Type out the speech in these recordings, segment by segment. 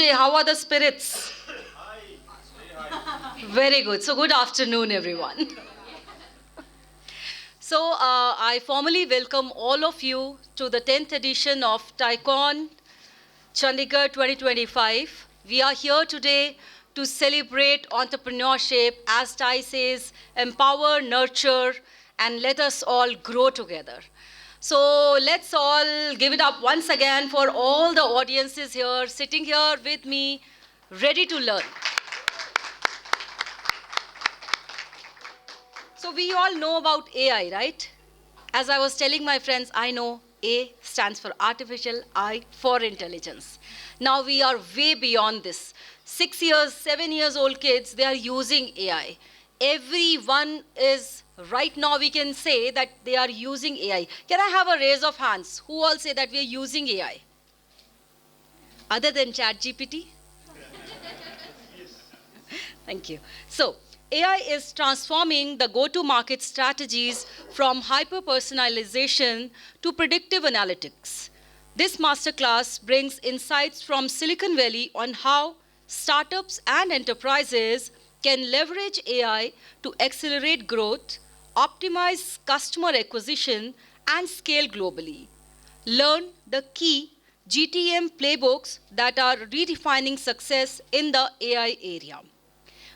today? How are the spirits? Very good. So good afternoon, everyone. So I formally welcome all of you to the 10th edition of TiECON Chandigarh 2025. We are here today to celebrate entrepreneurship, as Tai says, empower, nurture, and let us all grow together. So let's all give it up once again for all the audiences here, sitting here with me, ready to learn. So we all know about AI, right? As I was telling my friends, I know A stands for artificial, I for intelligence. Now we are way beyond this. 6 years, 7 years old kids, they are using AI. Everyone is, right now we can say that they are using AI. Can I have a raise of hands? Who all say that we are using AI? Other than ChatGPT? Thank you. So, AI is transforming the go-to-market strategies from hyper-personalization to predictive analytics. This masterclass brings insights from Silicon Valley on how startups and enterprises can leverage AI to accelerate growth, optimize customer acquisition, and scale globally. Learn the key GTM playbooks that are redefining success in the AI area.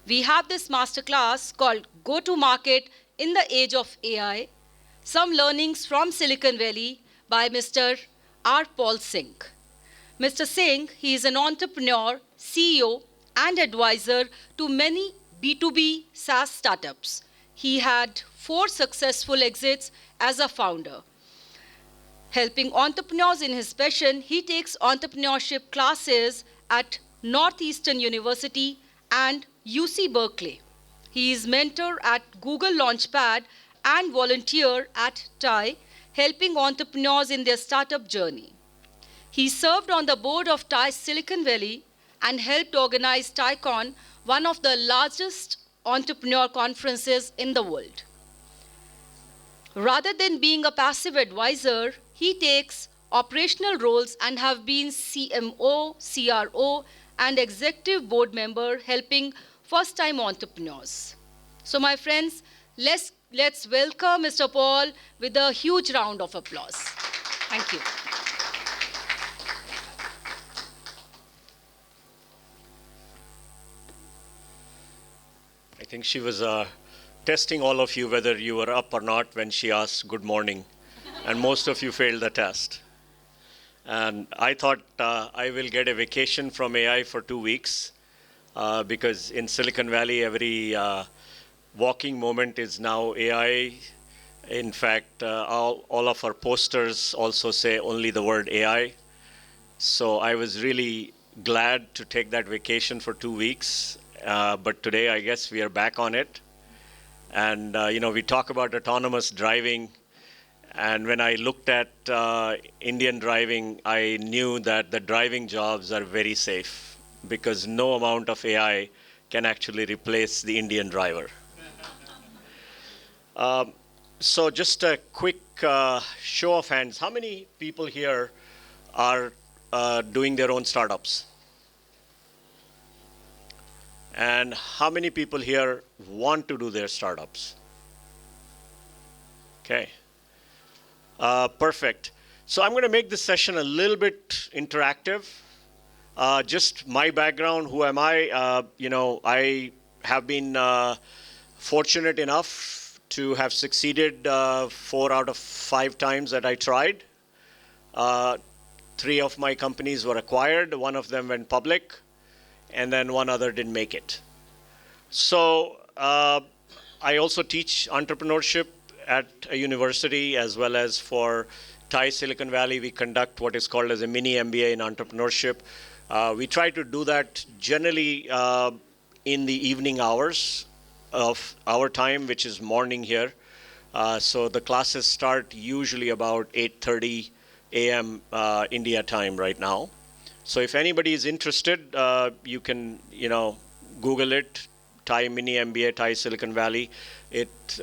We have this masterclass called Go to Market in the Age of AI, some learnings from Silicon Valley by Mr. R. Paul Singh. Mr. Singh, he is an entrepreneur, CEO, and advisor to many B2B SaaS startups. He had 4 successful exits as a founder. Helping entrepreneurs in his passion, he takes entrepreneurship classes at Northeastern University and UC Berkeley. He is mentor at Google Launchpad and volunteer at TiE, helping entrepreneurs in their startup journey. He served on the board of TiE Silicon Valley and helped organize TiECON, one of the largest entrepreneur conferences in the world. Rather than being a passive advisor, he takes operational roles and have been CMO, CRO, and executive board member helping first-time entrepreneurs. So my friends, let's welcome Mr. Paul with a huge round of applause. Thank you. I think she was testing all of you whether you were up or not when she asked good morning, and most of you failed the test. And I thought I will get a vacation from AI for 2 weeks because in Silicon Valley, every walking moment is now AI. In fact, all of our posters also say only the word AI. So I was really glad to take that vacation for 2 weeks. But today, I guess we are back on it. And, we talk about autonomous driving. And when I looked at Indian driving, I knew that the driving jobs are very safe because no amount of AI can actually replace the Indian driver. So just a quick show of hands. How many people here are doing their own startups? And how many people here want to do their startups? Okay. Perfect. So I'm going to make this session a little bit interactive. Just my background, who am I? I have been fortunate enough to have succeeded 4 out of 5 times that I tried. 3 of my companies were acquired. 1 of them went public. And then 1 other didn't make it. So I also teach entrepreneurship at a university, as well as for TiE Silicon Valley, we conduct what is called as a mini MBA in entrepreneurship. We try to do that generally in the evening hours of our time, which is morning here. So the classes start usually about 8:30 a.m. India time right now. So if anybody is interested, you can, Google it, TiE Mini MBA, TiE Silicon Valley.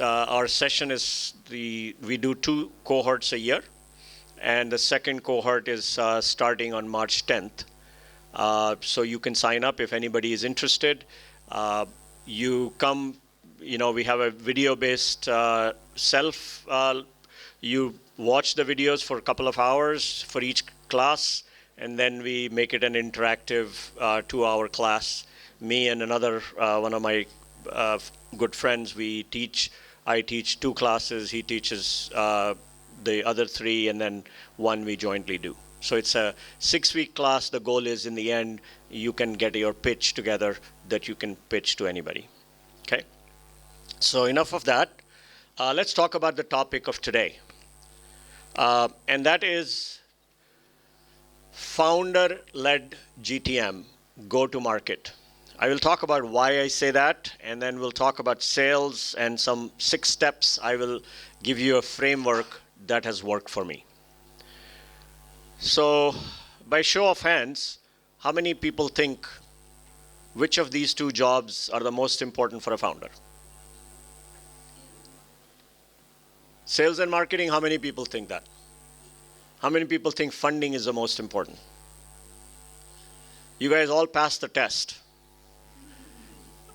Our session is we do 2 cohorts a year, and the second cohort is starting on March 10th. So you can sign up if anybody is interested. You come, we have a video-based self. You watch the videos for a couple of hours for each class, and then we make it an interactive 2-hour class. Me and another one of my good friends, I teach 2 classes, he teaches the other 3, and then 1 we jointly do. So it's a 6-week class. The goal is, in the end, you can get your pitch together that you can pitch to anybody. Okay? So enough of that. Let's talk about the topic of today. And that is founder-led GTM, go-to-market. I will talk about why I say that, and then we'll talk about sales and some 6 steps. I will give you a framework that has worked for me. So, by show of hands, how many people think which of these 2 jobs are the most important for a founder? Sales and marketing, how many people think that? How many people think funding is the most important? You guys all passed the test.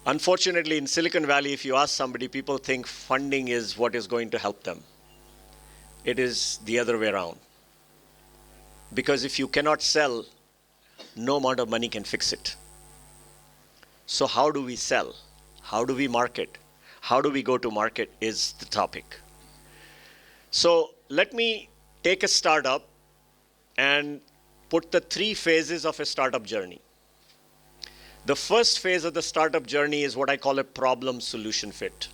Unfortunately, in Silicon Valley, if you ask somebody, people think funding is what is going to help them. It is the other way around. Because if you cannot sell, no amount of money can fix it. So how do we sell? How do we market? How do we go to market is the topic. So let me take a startup and put the 3 phases of a startup journey. The first phase of the startup journey is what I call a problem-solution fit.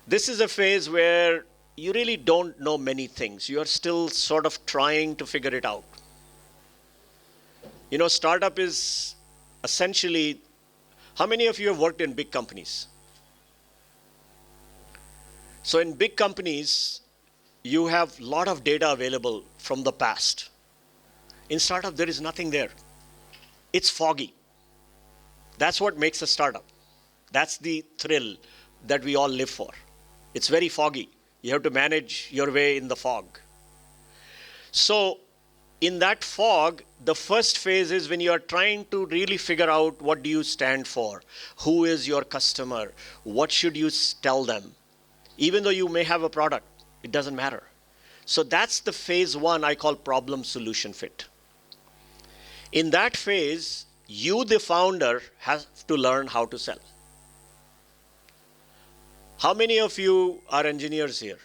This is a phase where you really don't know many things. You are still sort of trying to figure it out. Startup is essentially, how many of you have worked in big companies? So in big companies, you have a lot of data available from the past. In startup, there is nothing there. It's foggy. That's what makes a startup. That's the thrill that we all live for. It's very foggy. You have to manage your way in the fog. So in that fog, the first phase is when you are trying to really figure out what do you stand for, who is your customer, what should you tell them. Even though you may have a product, it doesn't matter. So that's the phase 1 I call problem-solution fit. In that phase, you, the founder, have to learn how to sell. How many of you are engineers here?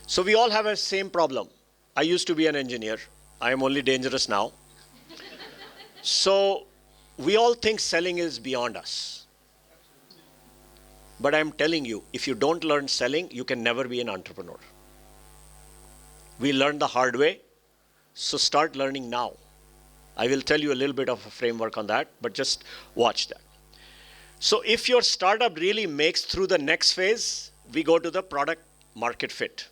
So we all have a same problem. I used to be an engineer. I am only dangerous now. So we all think selling is beyond us. But I'm telling you, if you don't learn selling, you can never be an entrepreneur. We learned the hard way, so start learning now. I will tell you a little bit of a framework on that, but just watch that. So if your startup really makes through the next phase, we go to the product market fit.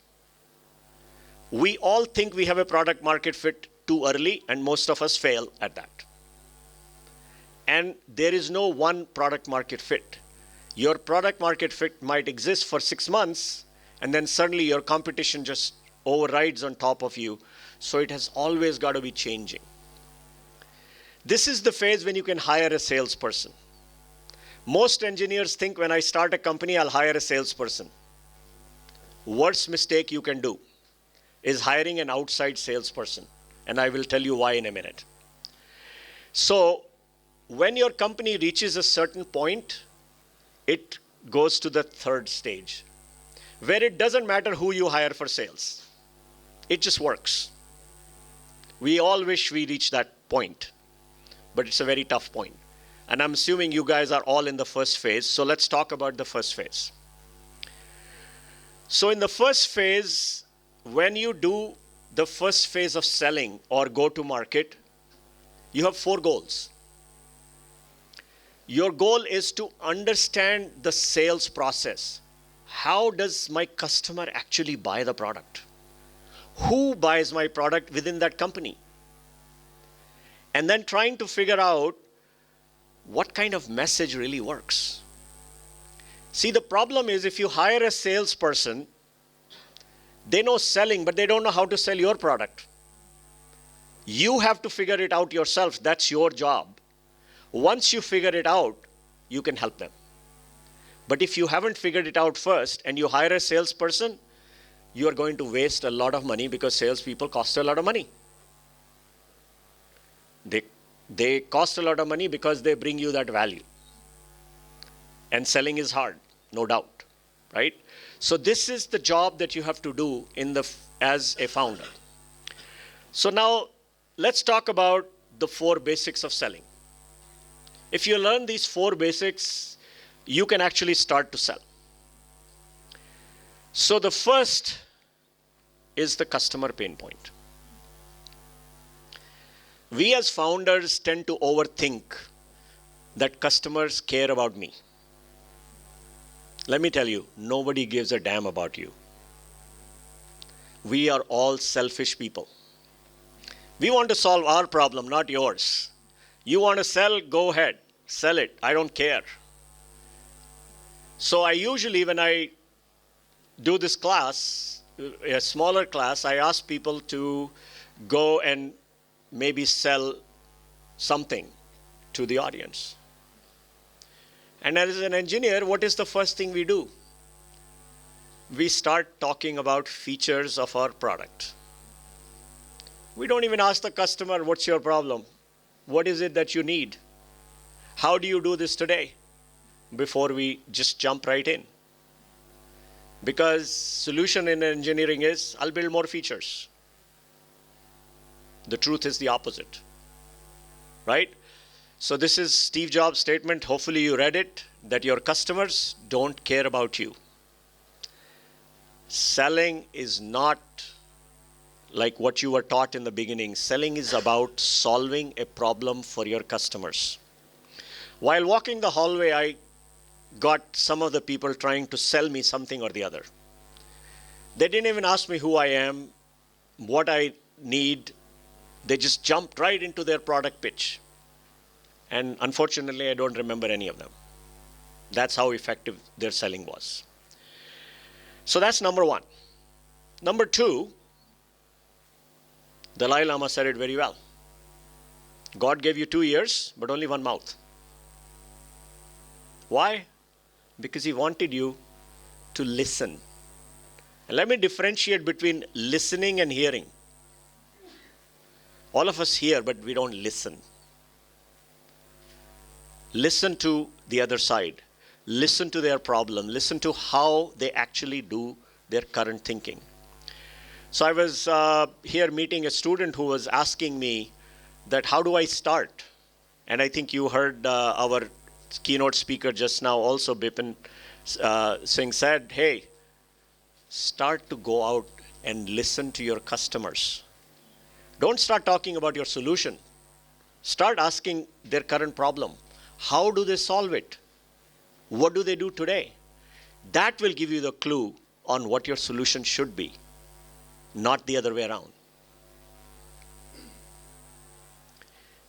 We all think we have a product market fit too early, and most of us fail at that. And there is no one product market fit. Your product market fit might exist for 6 months, and then suddenly your competition just overrides on top of you. So it has always got to be changing. This is the phase when you can hire a salesperson. Most engineers think when I start a company, I'll hire a salesperson. Worst mistake you can do is hiring an outside salesperson. And I will tell you why in a minute. So when your company reaches a certain point, it goes to the 3rd stage, where it doesn't matter who you hire for sales. It just works. We all wish we reached that point, but it's a very tough point. And I'm assuming you guys are all in the first phase, so let's talk about the first phase. So in the first phase, when you do the first phase of selling or go to market, you have 4 goals. Your goal is to understand the sales process. How does my customer actually buy the product? Who buys my product within that company? And then trying to figure out what kind of message really works. See, the problem is if you hire a salesperson, they know selling, but they don't know how to sell your product. You have to figure it out yourself. That's your job. Once you figure it out, you can help them. But if you haven't figured it out first and you hire a salesperson, you are going to waste a lot of money because salespeople cost a lot of money. They cost a lot of money because they bring you that value. And selling is hard, no doubt, right? So this is the job that you have to do as a founder. So now let's talk about the 4 basics of selling. If you learn these 4 basics, you can actually start to sell. So the first is the customer pain point. We as founders tend to overthink that customers care about me. Let me tell you, nobody gives a damn about you. We are all selfish people. We want to solve our problem, not yours. You want to sell, go ahead, sell it. I don't care. So I usually, when I do this class, a smaller class, I ask people to go and maybe sell something to the audience. And as an engineer, what is the first thing we do? We start talking about features of our product. We don't even ask the customer, what's your problem? What is it that you need? How do you do this today? Before we just jump right in. Because solution in engineering is, I'll build more features. The truth is the opposite, right? So this is Steve Jobs' statement. Hopefully you read it, that your customers don't care about you. Selling is not like what you were taught in the beginning. Selling is about solving a problem for your customers. While walking the hallway, I got some of the people trying to sell me something or the other. They didn't even ask me who I am, what I need. They just jumped right into their product pitch. And unfortunately, I don't remember any of them. That's how effective their selling was. So that's number 1. Number 2, Dalai Lama said it very well. God gave you 2 ears, but only 1 mouth. Why? Because he wanted you to listen. And let me differentiate between listening and hearing. All of us hear, but we don't listen. Listen to the other side. Listen to their problem. Listen to how they actually do their current thinking. So I was here meeting a student who was asking me that how do I start? And I think you heard our keynote speaker just now also, Bipin Singh said, hey, start to go out and listen to your customers. Don't start talking about your solution. Start asking their current problem. How do they solve it? What do they do today? That will give you the clue on what your solution should be, not the other way around.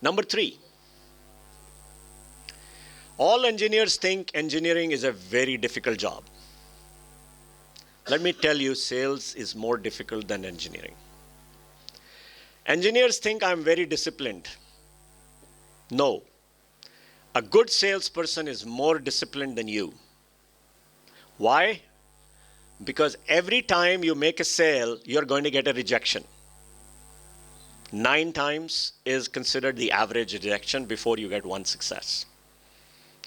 Number 3, all engineers think engineering is a very difficult job. Let me tell you, sales is more difficult than engineering. Engineers think I'm very disciplined. No. A good salesperson is more disciplined than you. Why? Because every time you make a sale, you're going to get a rejection. 9 times is considered the average rejection before you get 1 success.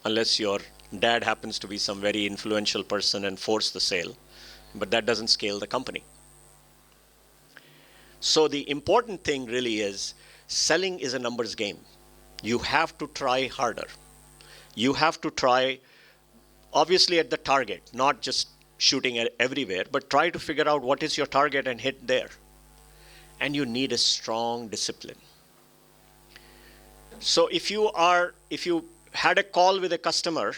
Unless your dad happens to be some very influential person and force the sale. But that doesn't scale the company. So the important thing really is selling is a numbers game. You have to try harder. You have to try, obviously, at the target, not just shooting at everywhere, but try to figure out what is your target and hit there. And you need a strong discipline. So if you had a call with a customer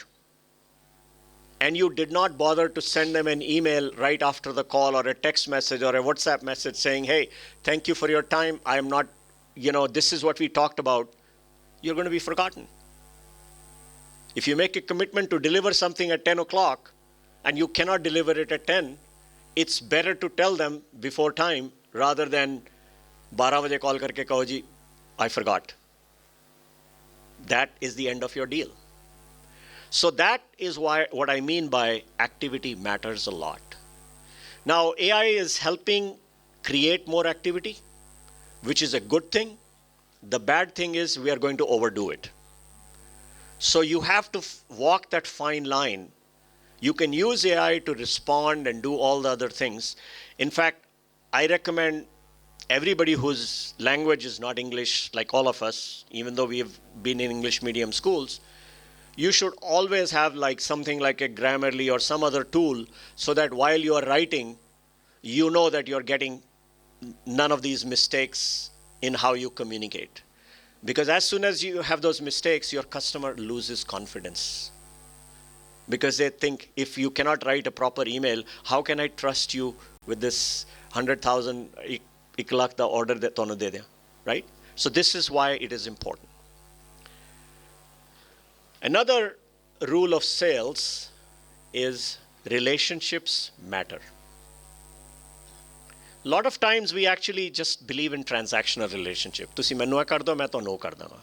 and you did not bother to send them an email right after the call or a text message or a WhatsApp message saying, hey, thank you for your time. I am not, this is what we talked about. You're going to be forgotten. If you make a commitment to deliver something at 10 o'clock and you cannot deliver it at 10, it's better to tell them before time rather than 12 बजे call करके कहो जी, I forgot. That is the end of your deal. So that is what I mean by activity matters a lot. Now, AI is helping create more activity, which is a good thing. The bad thing is we are going to overdo it. So you have to walk that fine line. You can use AI to respond and do all the other things. In fact, I recommend everybody whose language is not English, like all of us, even though we have been in English medium schools, you should always have like something like a Grammarly or some other tool so that while you are writing, you know that you're getting none of these mistakes in how you communicate. Because as soon as you have those mistakes, your customer loses confidence. Because they think, if you cannot write a proper email, how can I trust you with this 100,000 1 lakh the order that tonu de diya, right? So this is why it is important. Another rule of sales is relationships matter. A lot of times we actually just believe in transactional relationship. Tusi mainu kar do, main tonu kar danga.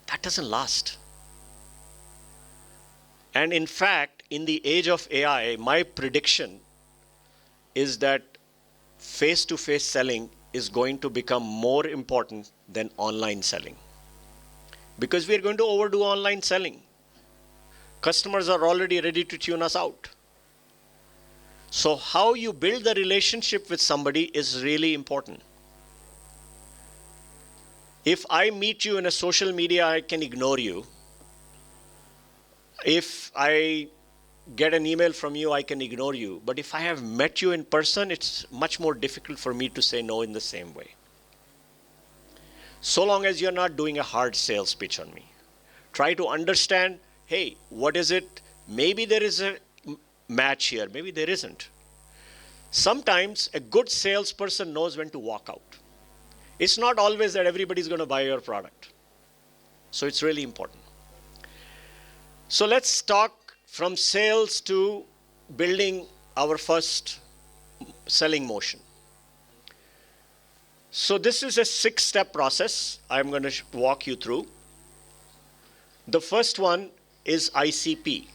That doesn't last. And in fact, in the age of AI, my prediction is that face-to-face selling is going to become more important than online selling. Because we are going to overdo online selling. Customers are already ready to tune us out. So how you build the relationship with somebody is really important. If I meet you in a social media, I can ignore you. If I get an email from you, I can ignore you. But if I have met you in person, it's much more difficult for me to say no in the same way. So long as you're not doing a hard sales pitch on me. Try to understand, hey, what is it? Maybe there is a match here, maybe there isn't. Sometimes a good salesperson knows when to walk out. It's not always that everybody's going to buy your product. So it's really important. So let's talk from sales to building our first selling motion. So this is a 6-step process I'm going to walk you through. The first one is ICP.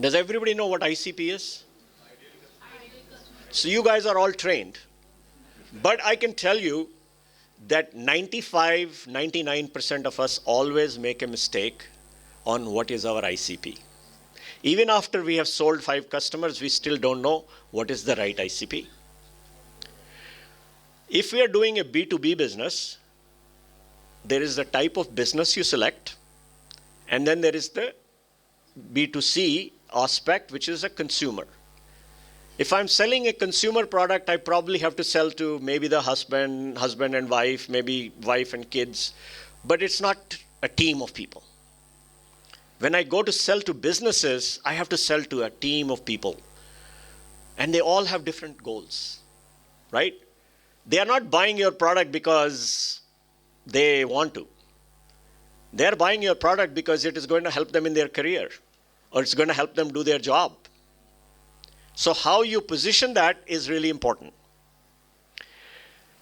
Does everybody know what ICP is? So you guys are all trained. But I can tell you that 95, 99% of us always make a mistake on what is our ICP. Even after we have sold 5 customers, we still don't know what is the right ICP. If we are doing a B2B business, there is the type of business you select, and then there is the B2C aspect, which is a consumer. If I'm selling a consumer product, I probably have to sell to maybe the husband and wife, maybe wife and kids, but it's not a team of people. When I go to sell to businesses, I have to sell to a team of people. And they all have different goals, right? They are not buying your product because they want to. They are buying your product because it is going to help them in their career, or it's going to help them do their job. So how you position that is really important.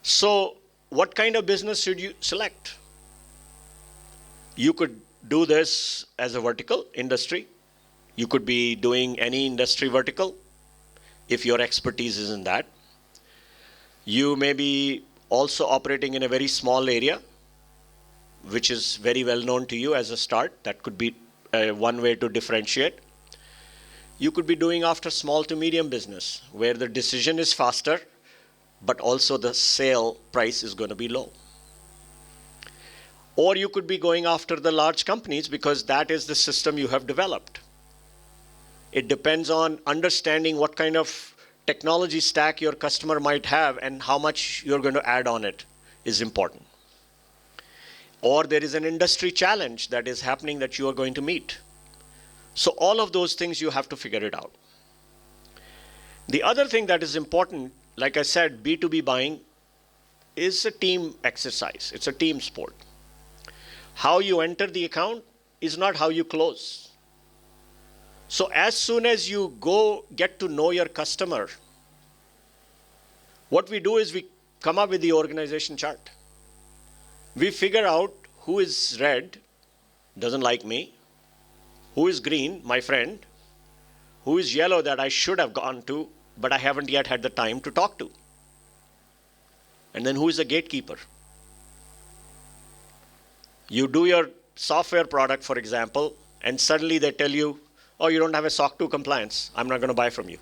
So what kind of business should you select? You could do this as a vertical industry. You could be doing any industry vertical if your expertise is in that. You may be also operating in a very small area, which is very well known to you as a start. That could be one way to differentiate. You could be doing after small to medium business, where the decision is faster, but also the sale price is going to be low. Or you could be going after the large companies because that is the system you have developed. It depends on understanding what kind of technology stack your customer might have and how much you're going to add on it is important. Or there is an industry challenge that is happening that you are going to meet. So all of those things you have to figure it out. The other thing that is important, like I said, B2B buying is a team exercise. It's a team sport. How you enter the account is not how you close. So as soon as you go get to know your customer, what we do is we come up with the organization chart. We figure out who is red, doesn't like me, who is green, my friend, who is yellow that I should have gone to, but I haven't yet had the time to talk to. And then who is the gatekeeper? You do your software product, for example, and suddenly they tell you, oh, you don't have a SOC 2 compliance, I'm not going to buy from you.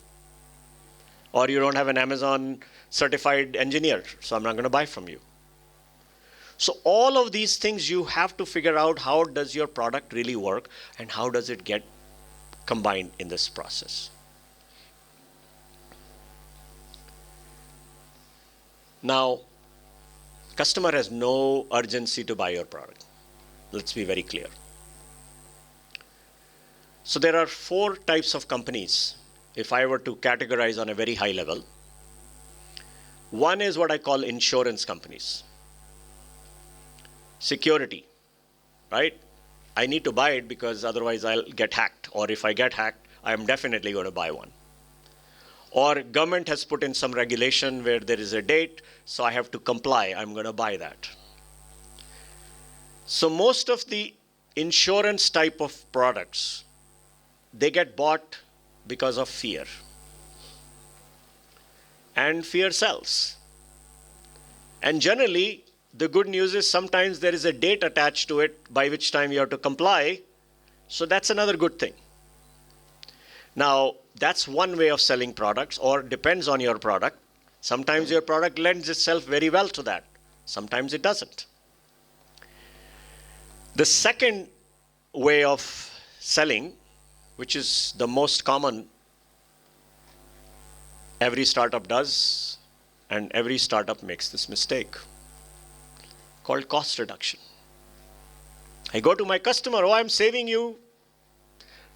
Or you don't have an Amazon certified engineer, so I'm not going to buy from you. So all of these things you have to figure out, how does your product really work and how does it get combined in this process. Now, customer has no urgency to buy your product. Let's be very clear. So there are 4 types of companies, if I were to categorize on a very high level. One is what I call insurance companies. Security, right? I need to buy it because otherwise I'll get hacked. Or if I get hacked, I'm definitely going to buy one. Or government has put in some regulation where there is a date, so I have to comply. I'm going to buy that. So most of the insurance type of products, they get bought because of fear. And fear sells. And generally, the good news is sometimes there is a date attached to it by which time you have to comply. So that's another good thing. Now, that's one way of selling products, or depends on your product. Sometimes your product lends itself very well to that. Sometimes it doesn't. The second way of selling, which is the most common, every startup does, and every startup makes this mistake, called cost reduction. I go to my customer, oh, I'm saving you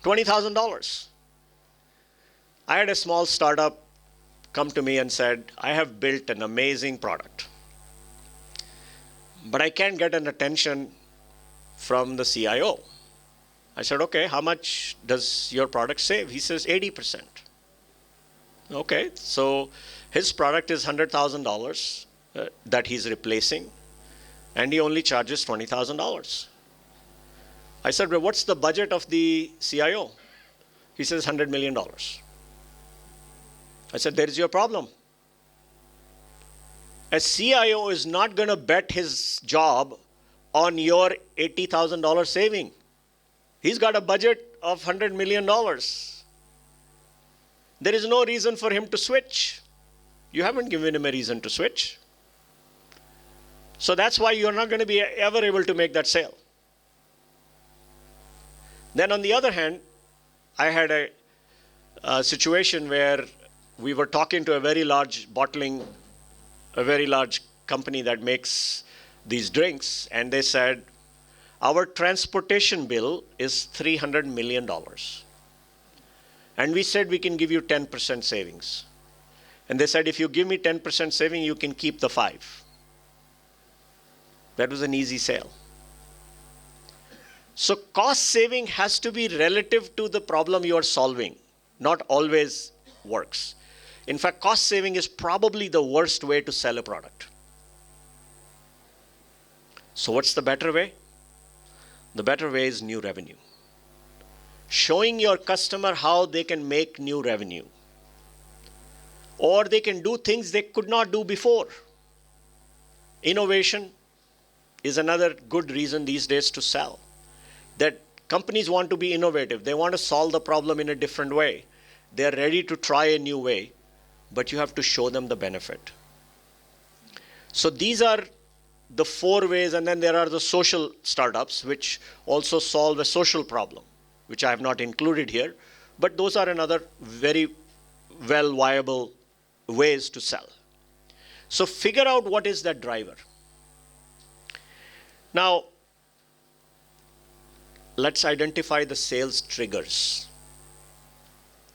$20,000. I had a small startup come to me and said, I have built an amazing product, but I can't get an attention from the CIO. I said, okay, how much does your product save? He says 80%. Okay, so his product is $100,000 that he's replacing, and he only charges $20,000. I said, well, what's the budget of the CIO? He says $100 million. I said, there is your problem. A CIO is not going to bet his job on your $80,000 saving. He's got a budget of $100 million. There is no reason for him to switch. You haven't given him a reason to switch. So that's why you're not going to be ever able to make that sale. Then on the other hand, I had a situation where we were talking to a very large company that makes these drinks, and they said, our transportation bill is $300 million. And we said we can give you 10% savings. And they said, if you give me 10% saving, you can keep the 5. That was an easy sale. So cost saving has to be relative to the problem you are solving. Not always works. In fact, cost saving is probably the worst way to sell a product. So what's the better way? The better way is new revenue. Showing your customer how they can make new revenue. Or they can do things they could not do before. Innovation is another good reason these days to sell. That companies want to be innovative. They want to solve the problem in a different way. They're ready to try a new way, but you have to show them the benefit. So these are the 4 ways, and then there are the social startups, which also solve a social problem, which I have not included here, but those are another very well viable ways to sell. So figure out what is that driver. Now, let's identify the sales triggers.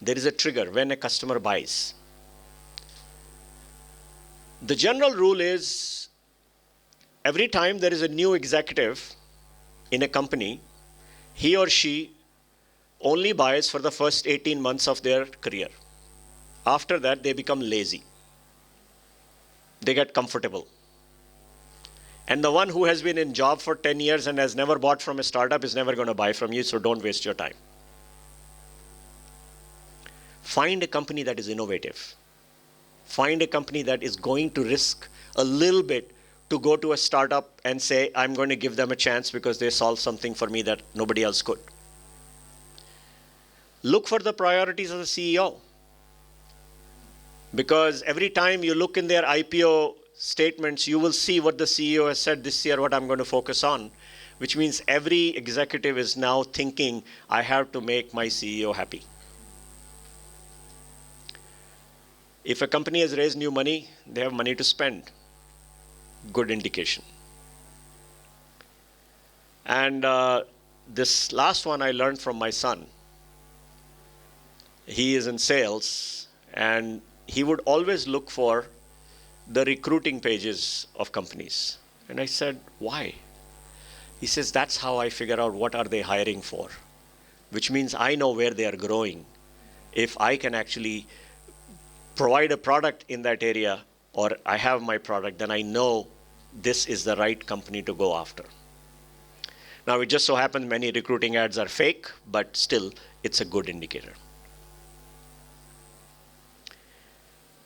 There is a trigger when a customer buys. The general rule is every time there is a new executive in a company, he or she only buys for the first 18 months of their career. After that, they become lazy. They get comfortable. And the one who has been in job for 10 years and has never bought from a startup is never going to buy from you, so don't waste your time. Find a company that is innovative. Find a company that is going to risk a little bit to go to a startup and say, I'm going to give them a chance because they solved something for me that nobody else could. Look for the priorities of the CEO. Because every time you look in their IPO statements, you will see what the CEO has said this year, what I'm going to focus on, which means every executive is now thinking, I have to make my CEO happy. If a company has raised new money, they have money to spend. Good indication. And this last one I learned from my son. He is in sales, and he would always look for the recruiting pages of companies. And I said, why? He says, that's how I figure out what are they hiring for, which means I know where they are growing. If I can actually provide a product in that area, or I have my product, then I know this is the right company to go after. Now, it just so happens many recruiting ads are fake, but still, it's a good indicator.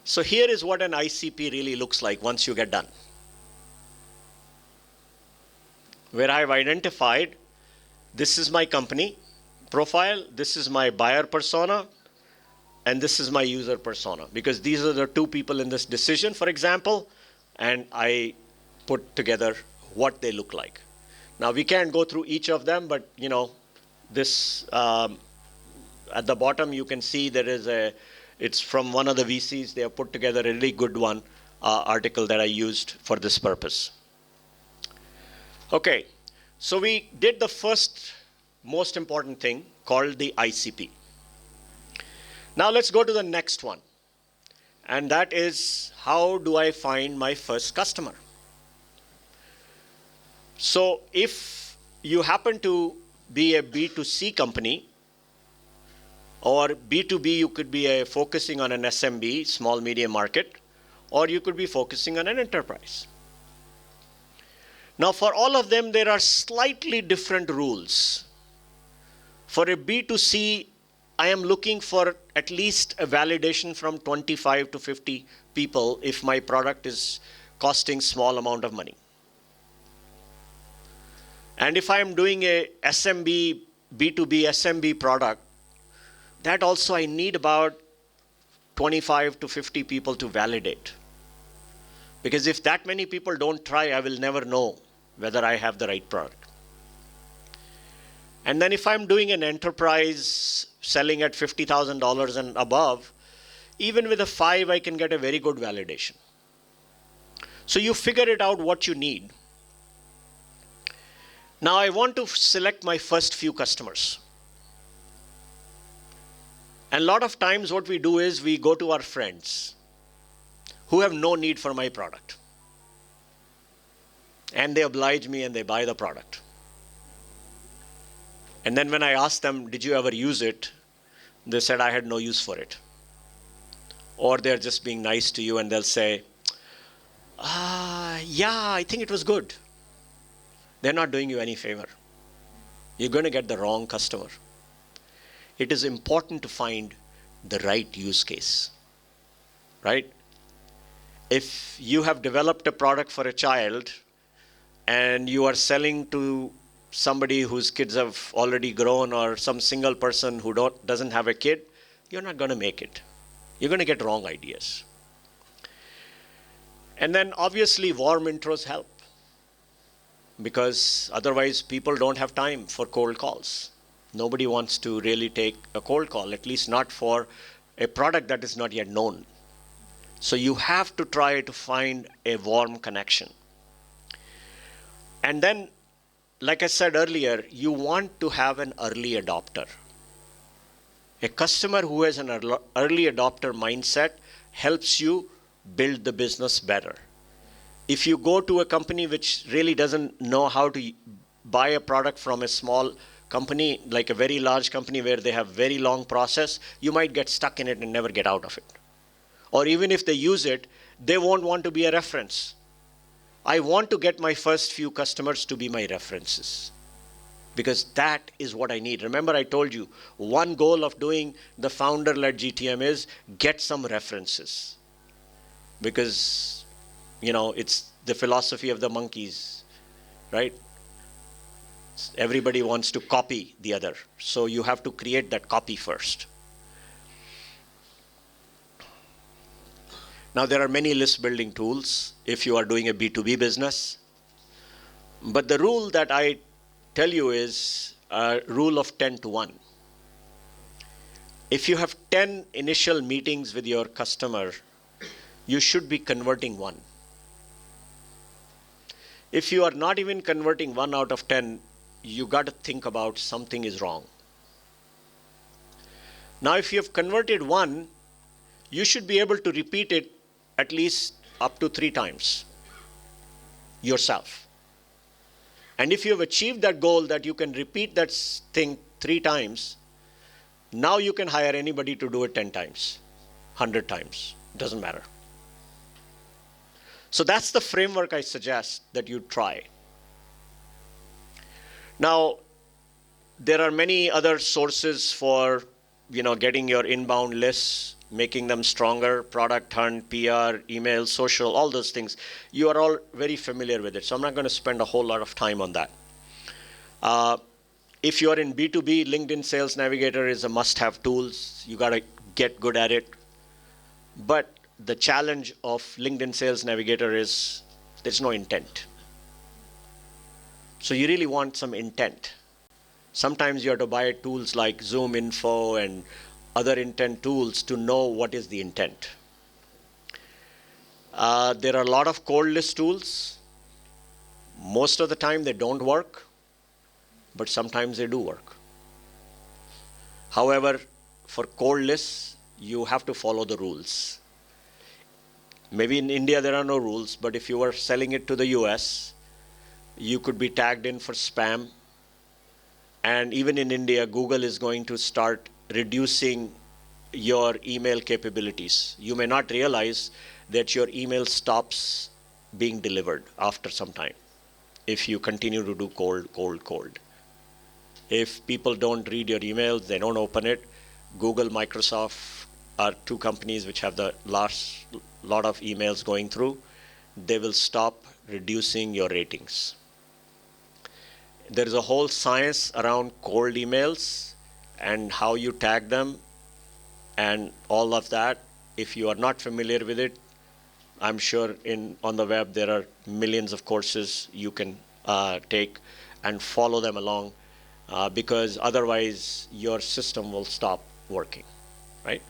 So here is what an ICP really looks like once you get done. Where I've identified, this is my company profile, this is my buyer persona, and this is my user persona. Because these are the two people in this decision, for example, and I put together what they look like. Now, we can't go through each of them, but this at the bottom you can see there is it's from one of the VCs. They have put together a really good one article that I used for this purpose. Okay, so we did the first most important thing called the ICP. Now let's go to the next one. And that is, how do I find my first customer? So if you happen to be a B2C company, or B2B, you could be focusing on an SMB, small medium market, or you could be focusing on an enterprise. Now, for all of them, there are slightly different rules. For a B2C, I am looking for at least a validation from 25 to 50 people if my product is costing small amount of money. And if I am doing a SMB, B2B SMB product, that also I need about 25 to 50 people to validate. Because if that many people don't try, I will never know whether I have the right product. And then if I'm doing an enterprise selling at $50,000 and above, even with a 5, I can get a very good validation. So you figure it out what you need. Now I want to select my first few customers. And a lot of times what we do is we go to our friends who have no need for my product. And they oblige me and they buy the product. And then when I ask them, did you ever use it? They said, I had no use for it. Or they're just being nice to you and they'll say, yeah, I think it was good. They're not doing you any favor. You're going to get the wrong customer. It is important to find the right use case, right? If you have developed a product for a child and you are selling to somebody whose kids have already grown or some single person who doesn't have a kid, you're not going to make it. You're going to get wrong ideas. And then obviously warm intros help, because otherwise people don't have time for cold calls. Nobody wants to really take a cold call, at least not for a product that is not yet known. So you have to try to find a warm connection. And then, like I said earlier, you want to have an early adopter. A customer who has an early adopter mindset helps you build the business better. If you go to a company which really doesn't know how to buy a product from a small company, like a very large company where they have very long process, you might get stuck in it and never get out of it. Or even if they use it, they won't want to be a reference. I want to get my first few customers to be my references, because that is what I need. Remember, I told you, one goal of doing the founder-led GTM is get some references. Because, it's the philosophy of the monkeys, right? Everybody wants to copy the other. So you have to create that copy first. Now, there are many list building tools if you are doing a B2B business. But the rule that I tell you is a rule of 10 to 1. If you have 10 initial meetings with your customer, you should be converting 1. If you are not even converting 1 out of 10, you got to think about something is wrong. Now, if you have converted 1, you should be able to repeat it at least up to 3 times yourself. And if you have achieved that goal that you can repeat that thing 3 times, now you can hire anybody to do it 10 times, 100 times, doesn't matter. So that's the framework I suggest that you try. Now, there are many other sources for, getting your inbound lists, making them stronger: product hunt, PR, email, social, all those things. You are all very familiar with it, so I'm not going to spend a whole lot of time on that. If you are in B2B, LinkedIn Sales Navigator is a must-have tool. You got to get good at it. But the challenge of LinkedIn Sales Navigator is there's no intent. So you really want some intent. Sometimes you have to buy tools like Zoom Info and other intent tools to know what is the intent. There are a lot of cold list tools. Most of the time they don't work, but sometimes they do work. However, for cold lists, you have to follow the rules. Maybe in India there are no rules, but if you were selling it to the US, you could be tagged in for spam. And even in India, Google is going to start reducing your email capabilities. You may not realize that your email stops being delivered after some time if you continue to do cold. If people don't read your emails, they don't open it. Google, Microsoft are 2 companies which have the last lot of emails going through. They will stop reducing your ratings. There is a whole science around cold emails and how you tag them and all of that. If you are not familiar with it, I'm sure on the web there are millions of courses you can take and follow them along, because otherwise your system will stop working, right?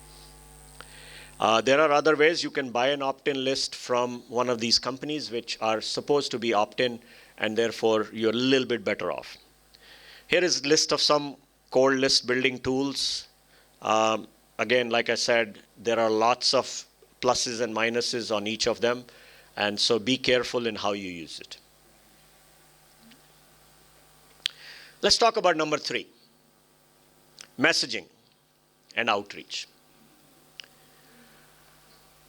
There are other ways. You can buy an opt-in list from one of these companies which are supposed to be opt-in, and therefore you're a little bit better off. Here is a list of some cold list building tools. Again, like I said, there are lots of pluses and minuses on each of them, and so be careful in how you use it. Let's talk about number 3, messaging and outreach.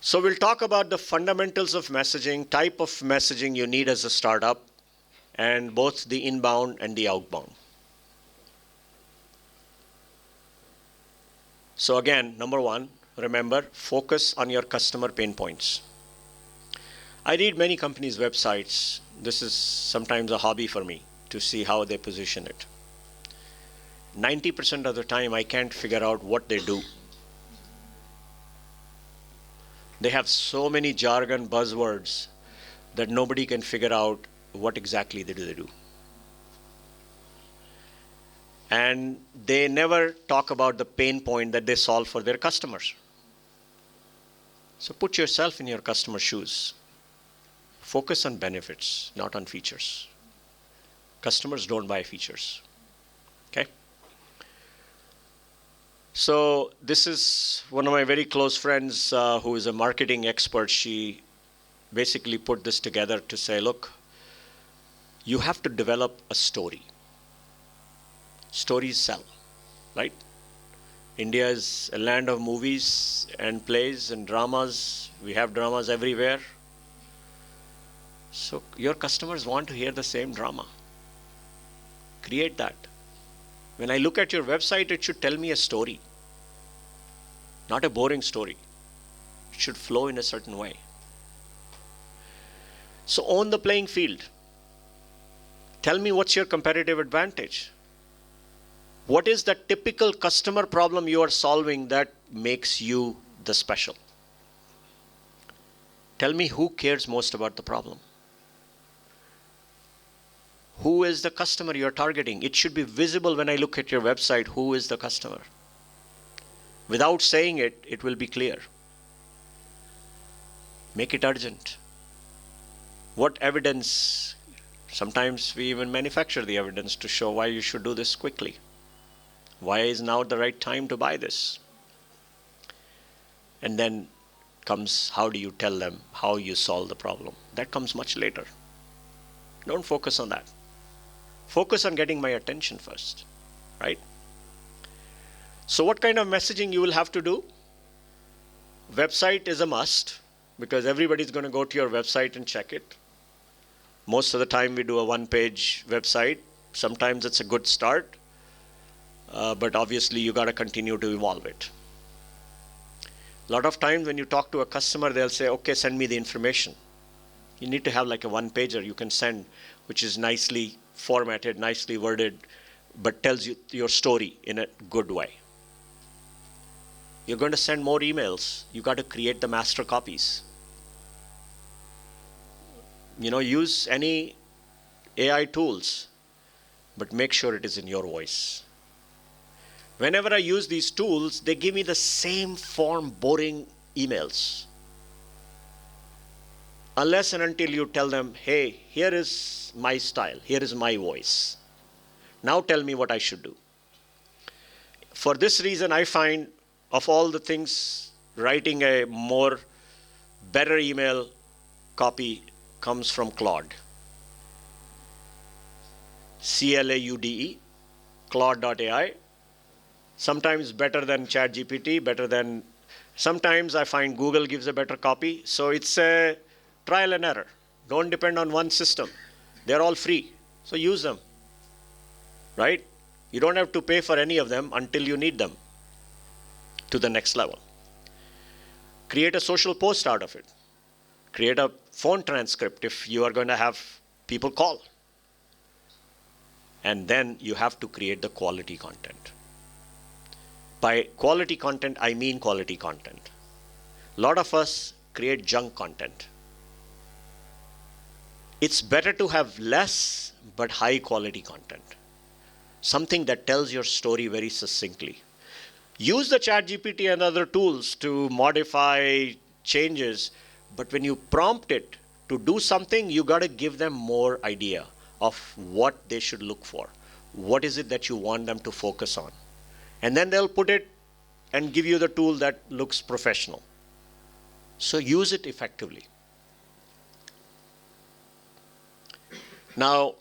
So we'll talk about the fundamentals of messaging, type of messaging you need as a startup, and both the inbound and the outbound. So again, number 1, remember, focus on your customer pain points. I read many companies' websites. This is sometimes a hobby for me to see how they position it. 90% of the time, I can't figure out what they do. They have so many jargon buzzwords that nobody can figure out what exactly they do. And they never talk about the pain point that they solve for their customers. So put yourself in your customer's shoes. Focus on benefits, not on features. Customers don't buy features. Okay? So this is one of my very close friends who is a marketing expert. She basically put this together to say, look, you have to develop a story. Stories sell, right? India is a land of movies and plays and dramas. We have dramas everywhere. So your customers want to hear the same drama. Create that. When I look at your website, it should tell me a story, not a boring story. It should flow in a certain way. So own the playing field. Tell me what's your competitive advantage. What is the typical customer problem you are solving that makes you the special? Tell me who cares most about the problem. Who is the customer you're targeting? It should be visible when I look at your website, who is the customer. Without saying it, it will be clear. Make it urgent. What evidence? Sometimes we even manufacture the evidence to show why you should do this quickly. Why is now the right time to buy this? And then comes, how do you tell them how you solve the problem? That comes much later. Don't focus on that. Focus on getting my attention first, right? So what kind of messaging you will have to do? Website is a must, because everybody's going to go to your website and check it. Most of the time we do a one-page website. Sometimes it's a good start. But obviously you got to continue to evolve it. A lot of times when you talk to a customer, they'll say, okay, send me the information. You need to have like a one-pager you can send, which is nicely formatted, nicely worded, but tells you your story in a good way. You're going to send more emails. You got to create the master copies. Use any AI tools, but make sure it is in your voice. Whenever I use these tools, they give me the same form, boring emails. Unless and until you tell them, hey, here is my style, here is my voice. Now tell me what I should do. For this reason, I find of all the things, writing a better email copy comes from Claude. C-L-A-U-D-E, Claude.ai. Sometimes better than ChatGPT, sometimes I find Google gives a better copy. So it's a trial and error. Don't depend on one system. They're all free. So use them, right? You don't have to pay for any of them until you need them to the next level. Create a social post out of it. Create a phone transcript if you are going to have people call. And then you have to create the quality content. By quality content, I mean quality content. A lot of us create junk content. It's better to have less but high quality content. Something that tells your story very succinctly. Use the ChatGPT and other tools to modify changes, but when you prompt it to do something, you got to give them more idea of what they should look for. What is it that you want them to focus on? And then they'll put it and give you the tool that looks professional. So use it effectively. Now,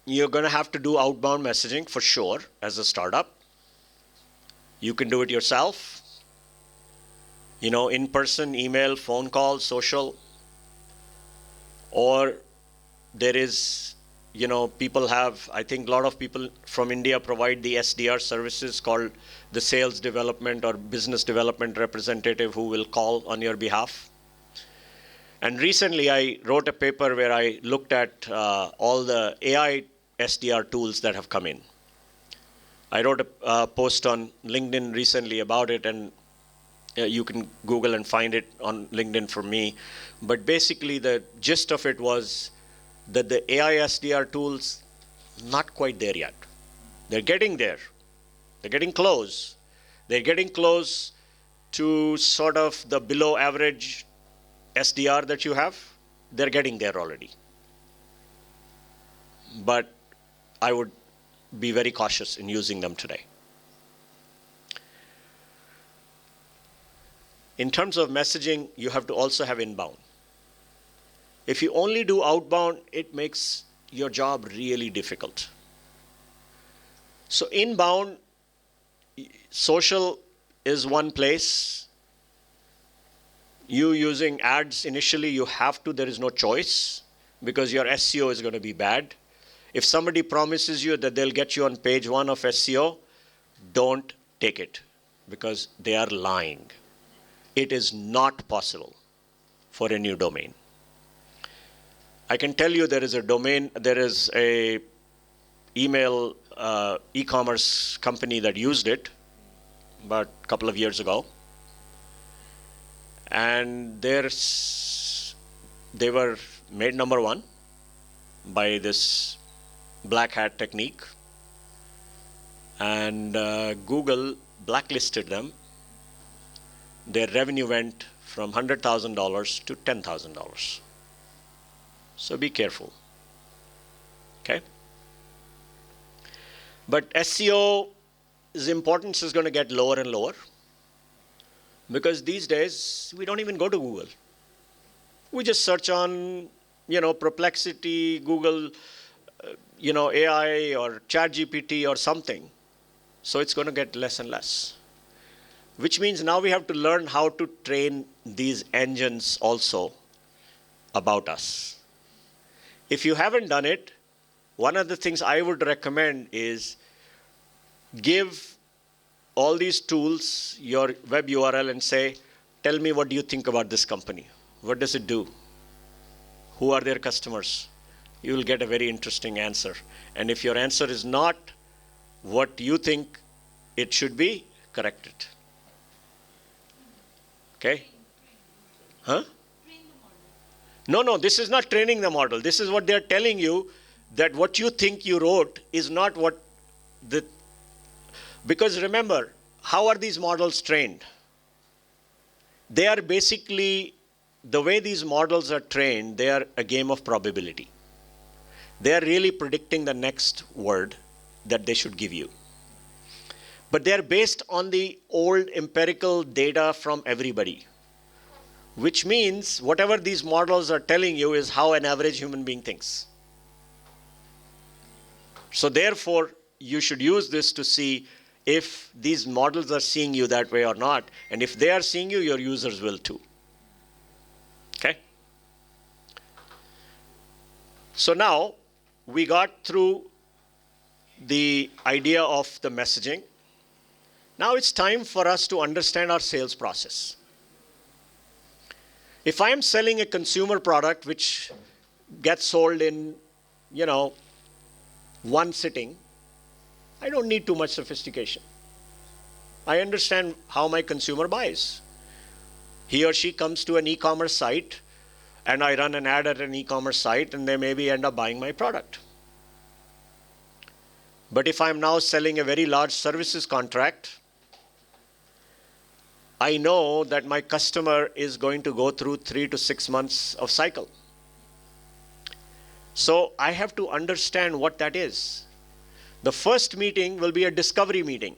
you're going to have to do outbound messaging for sure as a startup. You can do it yourself. In-person, email, phone call, social. Or there is people have, I think a lot of people from India provide the SDR services called the sales development or business development representative who will call on your behalf. And recently I wrote a paper where I looked at all the AI SDR tools that have come in. I wrote a post on LinkedIn recently about it, and you can Google and find it on LinkedIn for me. But basically the gist of it was that the AI SDR tools, not quite there yet. They're getting there. They're getting close. They're getting close to sort of the below average SDR that you have. They're getting there already. But I would be very cautious in using them today. In terms of messaging, you have to also have inbound. If you only do outbound, it makes your job really difficult. So inbound, social is one place. You using ads initially, you have to, there is no choice because your SEO is going to be bad. If somebody promises you that they'll get you on page 1 of SEO, don't take it because they are lying. It is not possible for a new domain. I can tell you there is a domain, there is a email e-commerce company that used it about a couple of years ago. And they were made number 1 by this black hat technique. And Google blacklisted them. Their revenue went from $100,000 to $10,000. So be careful. Okay? But SEO's importance is going to get lower and lower because these days we don't even go to Google. We just search on, Perplexity, Google, AI or ChatGPT or something. So it's going to get less and less. Which means now we have to learn how to train these engines also about us. If you haven't done it, one of the things I would recommend is give all these tools your web URL and say, tell me what do you think about this company? What does it do? Who are their customers? You will get a very interesting answer. And if your answer is not what you think it should be, correct it. Okay? Huh? No, this is not training the model. This is what they're telling you, that what you think you wrote is not what because remember, how are these models trained? They are basically, the way these models are trained, they are a game of probability. They are really predicting the next word that they should give you. But they are based on the old empirical data from everybody. Which means whatever these models are telling you is how an average human being thinks. So therefore, you should use this to see if these models are seeing you that way or not. And if they are seeing you, your users will too. Okay? So now, we got through the idea of the messaging. Now it's time for us to understand our sales process. If I'm selling a consumer product which gets sold in, one sitting, I don't need too much sophistication. I understand how my consumer buys. He or she comes to an e-commerce site, and I run an ad at an e-commerce site, and they maybe end up buying my product. But if I'm now selling a very large services contract, I know that my customer is going to go through 3 to 6 months of cycle. So I have to understand what that is. The first meeting will be a discovery meeting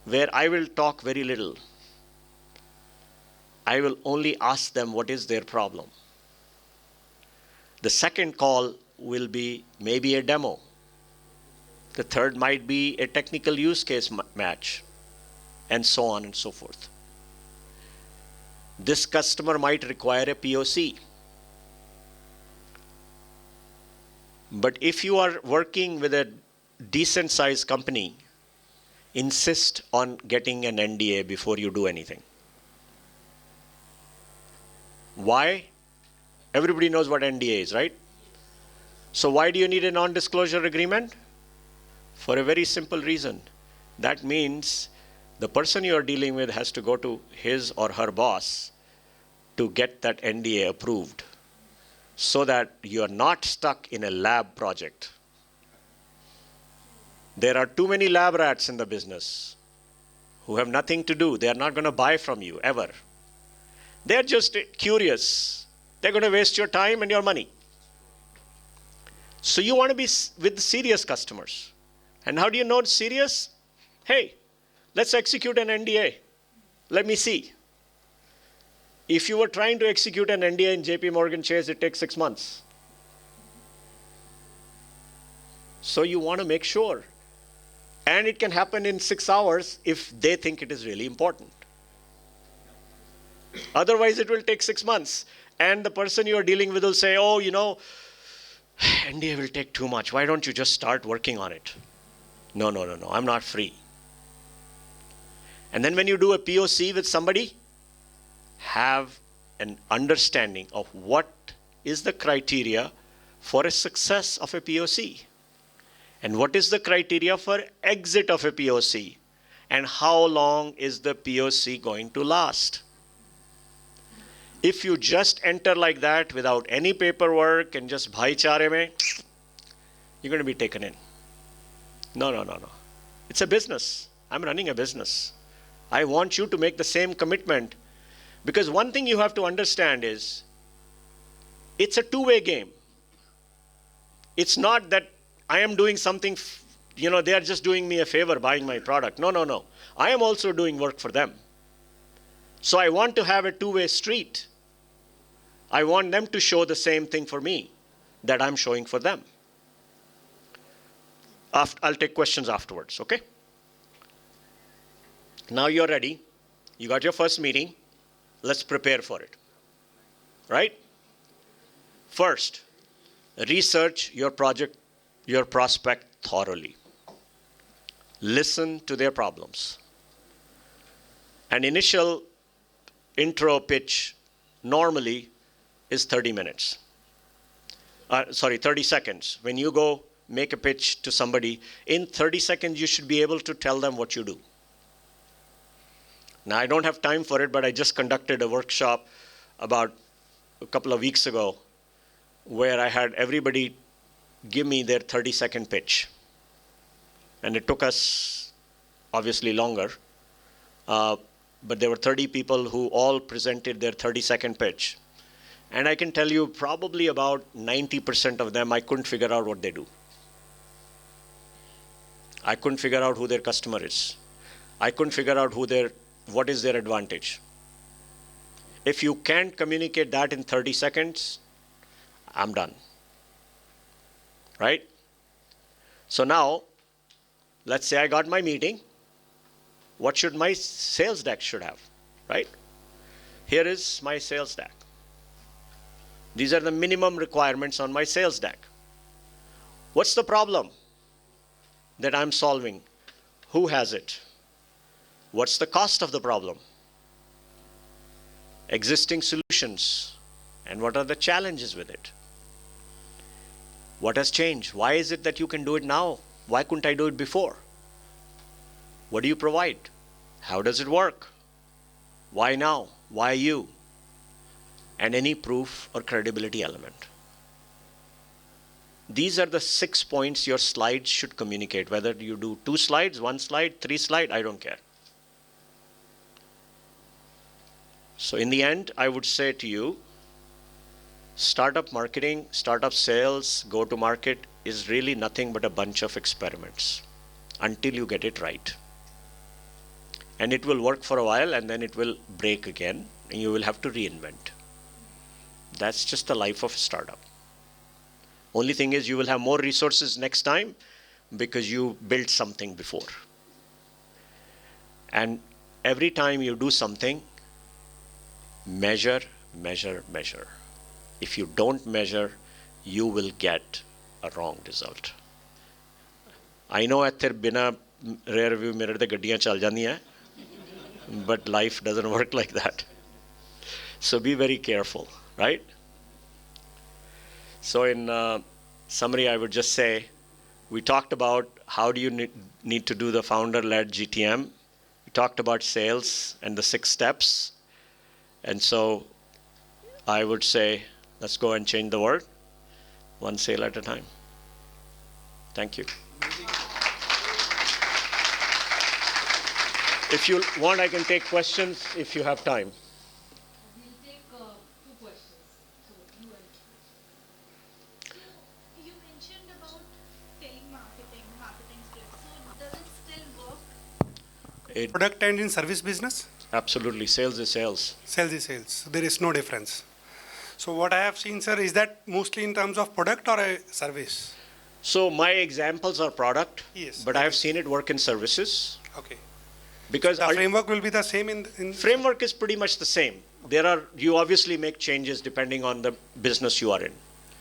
where I will talk very little. I will only ask them what is their problem. The second call will be maybe a demo. The third might be a technical use case match, and so on and so forth. This customer might require a POC. But if you are working with a decent sized company, insist on getting an NDA before you do anything. Why? Everybody knows what NDA is, right? So why do you need a non-disclosure agreement? For a very simple reason. That means the person you are dealing with has to go to his or her boss to get that NDA approved so that you are not stuck in a lab project. There are too many lab rats in the business who have nothing to do. They are not going to buy from you ever. They are just curious. They're going to waste your time and your money. So you want to be with serious customers. And how do you know it's serious? Hey, let's execute an NDA. Let me see. If you were trying to execute an NDA in JP Morgan Chase, it takes 6 months. So you want to make sure And it can happen in 6 hours if they think it is really important. Otherwise, it will take 6 months. And the person you are dealing with will say, oh, you know, NDA will take too much. Why don't you just start working on it? No, no, no, no. I'm not free. And then when you do a POC with somebody, have an understanding of what is the criteria for a success of a POC. And what is the criteria for exit of a POC? And how long is the POC going to last? If you just enter like that without any paperwork and just bhaichare mein, you're going to be taken in. No, no, no, no. It's a business. I'm running a business. I want you to make the same commitment. Because one thing you have to understand is, it's a two-way game. It's not that I am doing something, you know, they are just doing me a favor buying my product. No, no, no. I am also doing work for them. So I want to have a two-way street. I want them to show the same thing for me that I'm showing for them. I'll take questions afterwards, okay? Now you're ready. You got your first meeting. Let's prepare for it, right? First, research your project, your prospect thoroughly. Listen to their problems. An initial intro pitch normally is 30 minutes. 30 seconds. When you go make a pitch to somebody, in 30 seconds you should be able to tell them what you do. Now, I don't have time for it, but I just conducted a workshop about a couple of weeks ago where I had everybody give me their 30-second pitch. And it took us obviously longer, but there were 30 people who all presented their 30-second pitch. And I can tell you probably about 90% of them, I couldn't figure out what they do. I couldn't figure out who their customer is. I couldn't figure out what is their advantage. If you can't communicate that in 30 seconds, I'm done. Right? So now, let's say I got my meeting. What should my sales deck should have, right? Here is my sales deck. These are the minimum requirements on my sales deck. What's the problem that I'm solving? Who has it? What's the cost of the problem? Existing solutions, and what are the challenges with it? What has changed? Why is it that you can do it now? Why couldn't I do it before? What do you provide? How does it work? Why now? Why you? And any proof or credibility element. These are the 6 points your slides should communicate. Whether you do 2 slides, 1 slide, 3 slides, I don't care. So in the end, I would say to you, startup marketing, startup sales, go-to-market is really nothing but a bunch of experiments until you get it right. And it will work for a while and then it will break again and you will have to reinvent. That's just the life of a startup. Only thing is you will have more resources next time because you built something before. And every time you do something, measure, measure, measure. If you don't measure, you will get a wrong result. I know at bina rear view mirror the gaddiyan chal jandiyan, but life doesn't work like that. So be very careful, right? So in summary, I would just say, we talked about how do you need to do the founder-led GTM. We talked about sales and the 6 steps. And so I would say, let's go and change the world, one sale at a time. Thank you. If you want, I can take questions if you have time. We'll take 2 questions. So you and You mentioned about telemarketing, marketing split. So does it still work? Product and in service business? Absolutely. Sales is sales. Sales is sales. There is no difference. So what I have seen, sir, is that mostly in terms of product or a service? So my examples are product, Yes, but I have seen it work in services. Okay. Because The framework will be the same in framework is pretty much the same. You obviously make changes depending on the business you are in.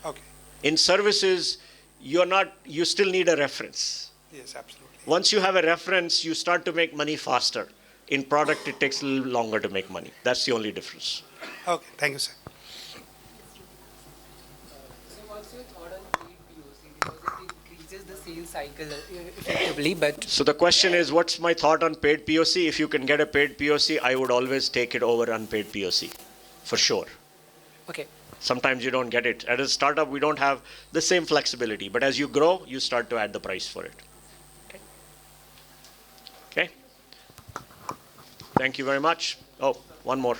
Okay. In services, you still need a reference. Yes, absolutely. Once you have a reference, you start to make money faster. In product, it takes a little longer to make money. That's the only difference. Okay. Thank you, sir. So what's your thought on paid POC? Because it increases the sales cycle effectively, but So the question is, what's my thought on paid POC? If you can get a paid POC, I would always take it over unpaid POC, for sure. okay. Sometimes you don't get it. At a startup, we don't have the same flexibility. But as you grow, you start to add the price for it. Okay? Thank you very much. Oh, one more.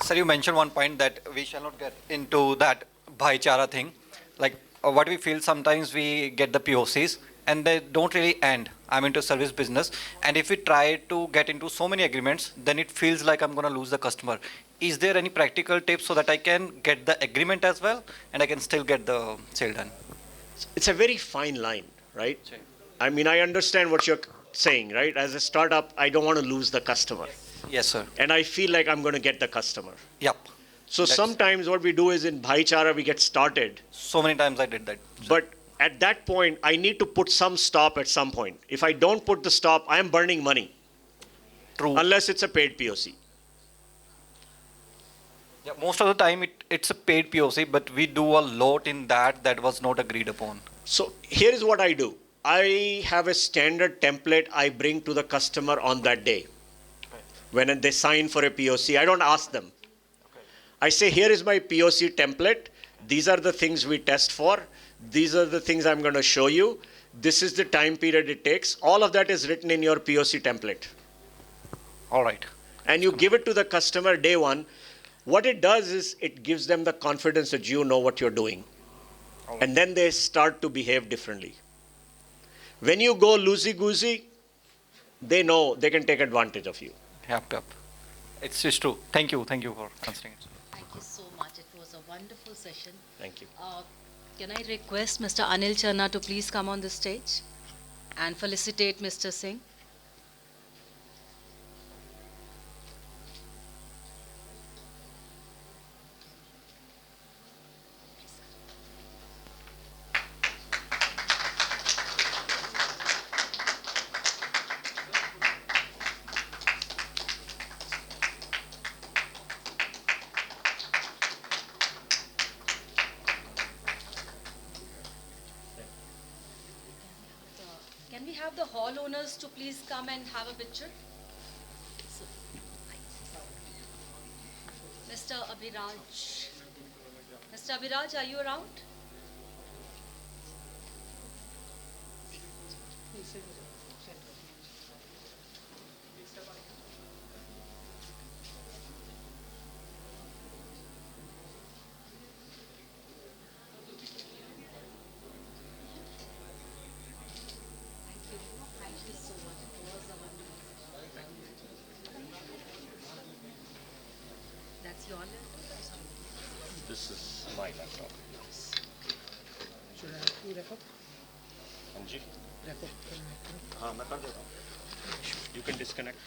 Sir, you mentioned one point that we shall not get into that bhaichara thing. Like what we feel sometimes we get the POCs and they don't really end. I'm into service business, and if we try to get into so many agreements, then it feels like I'm going to lose the customer. Is there any practical tips so that I can get the agreement as well and I can still get the sale done? It's a very fine line, right? I mean, I understand what you're saying, right? As a startup, I don't want to lose the customer. Yes, sir. And I feel like I'm going to get the customer. Yep. So sometimes what we do is in bhaichara, we get started. So many times I did that. But at that point, I need to put some stop at some point. If I don't put the stop, I am burning money. True. Unless it's a paid POC. Yeah, most of the time it's a paid POC, but we do a lot in that was not agreed upon. So here is what I do. I have a standard template I bring to the customer on that day. When they sign for a POC, I don't ask them. I say, here is my POC template. These are the things we test for. These are the things I'm going to show you. This is the time period it takes. All of that is written in your POC template. All right. And you give it to the customer day one. What it does is it gives them the confidence that you know what you're doing. And then they start to behave differently. When you go loosey-goosey, they know they can take advantage of you. Yep. It's just true. Thank you for answering it. Thank you so much. It was a wonderful session. Thank you. Can I request Mr. Anil Channa to please come on the stage and felicitate Mr. Singh? Can we have the hall owners to please come and have a picture? Mr. Abhiraj. Mr. Abhiraj, are you around? That's your laptop? This is my laptop. Should I have to wrap up? Anji? Wrap up. हाँ मैं कर देता हूँ. You can disconnect.